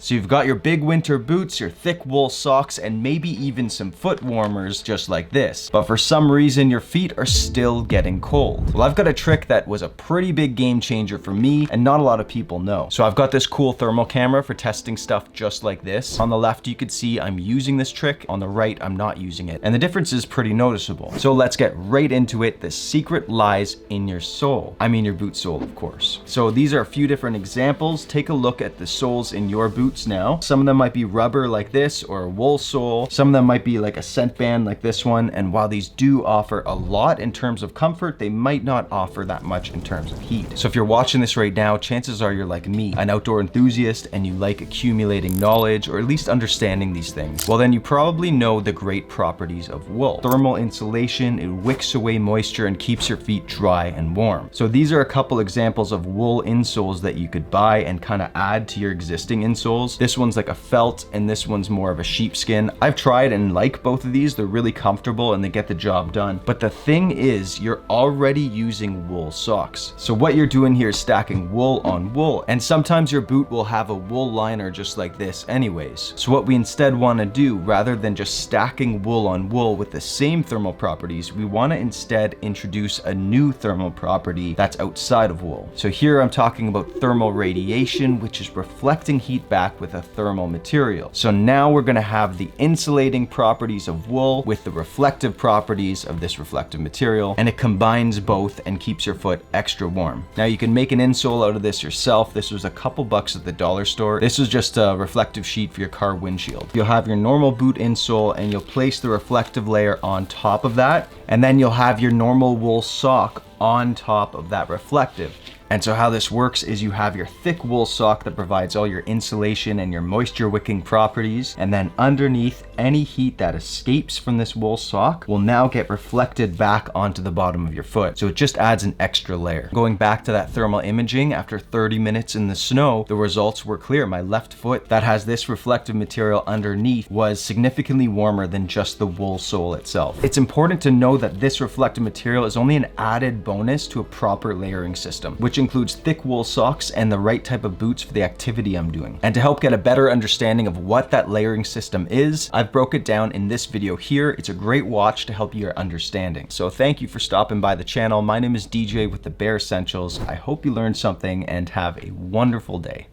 So you've got your big winter boots, your thick wool socks, and maybe even some foot warmers just like this. But for some reason, your feet are still getting cold. Well, I've got a trick that was a pretty big game changer for me and not a lot of people know. So I've got this cool thermal camera for testing stuff just like this. On the left, you could see I'm using this trick. On the right, I'm not using it. And the difference is pretty noticeable. So let's get right into it. The secret lies in your sole. I mean your boot sole, of course. So these are a few different examples. Take a look at the soles in your boots now. Some of them might be rubber like this or a wool sole. Some of them might be like a scent band like this one. And while these do offer a lot in terms of comfort, they might not offer that much in terms of heat. So if you're watching this right now, chances are you're like me, an outdoor enthusiast, and you like accumulating knowledge or at least understanding these things. Well, then you probably know the great properties of wool. Thermal insulation, it wicks away moisture and keeps your feet dry and warm. So these are a couple examples of wool insoles that you could buy and kind of add to your existing insoles. This one's like a felt and this one's more of a sheepskin. I've tried and like both of these. They're really comfortable and they get the job done. But the thing is, you're already using wool socks. So what you're doing here is stacking wool on wool. And sometimes your boot will have a wool liner just like this anyways. So what we instead want to do, rather than just stacking wool on wool with the same thermal properties, we want to instead introduce a new thermal property that's outside of wool. So here I'm talking about thermal radiation, which is reflecting heat back with a thermal material. So now we're going to have the insulating properties of wool with the reflective properties of this reflective material, and it combines both and keeps your foot extra warm. Now you can make an insole out of this yourself. This was a couple bucks at the dollar store. This is just a reflective sheet for your car windshield. You'll have your normal boot insole and you'll place the reflective layer on top of that, and then you'll have your normal wool sock on top of that reflective. And so how this works is you have your thick wool sock that provides all your insulation and your moisture wicking properties, and then underneath, any heat that escapes from this wool sock will now get reflected back onto the bottom of your foot. So it just adds an extra layer. Going back to that thermal imaging, after 30 minutes in the snow, the results were clear. My left foot that has this reflective material underneath was significantly warmer than just the wool sole itself. It's important to know that this reflective material is only an added bonus to a proper layering system, which includes thick wool socks and the right type of boots for the activity I'm doing. And to help get a better understanding of what that layering system is, I've broke it down in this video here. It's a great watch to help your understanding. So thank you for stopping by the channel. My name is DJ with the Bare Essentials. I hope you learned something and have a wonderful day.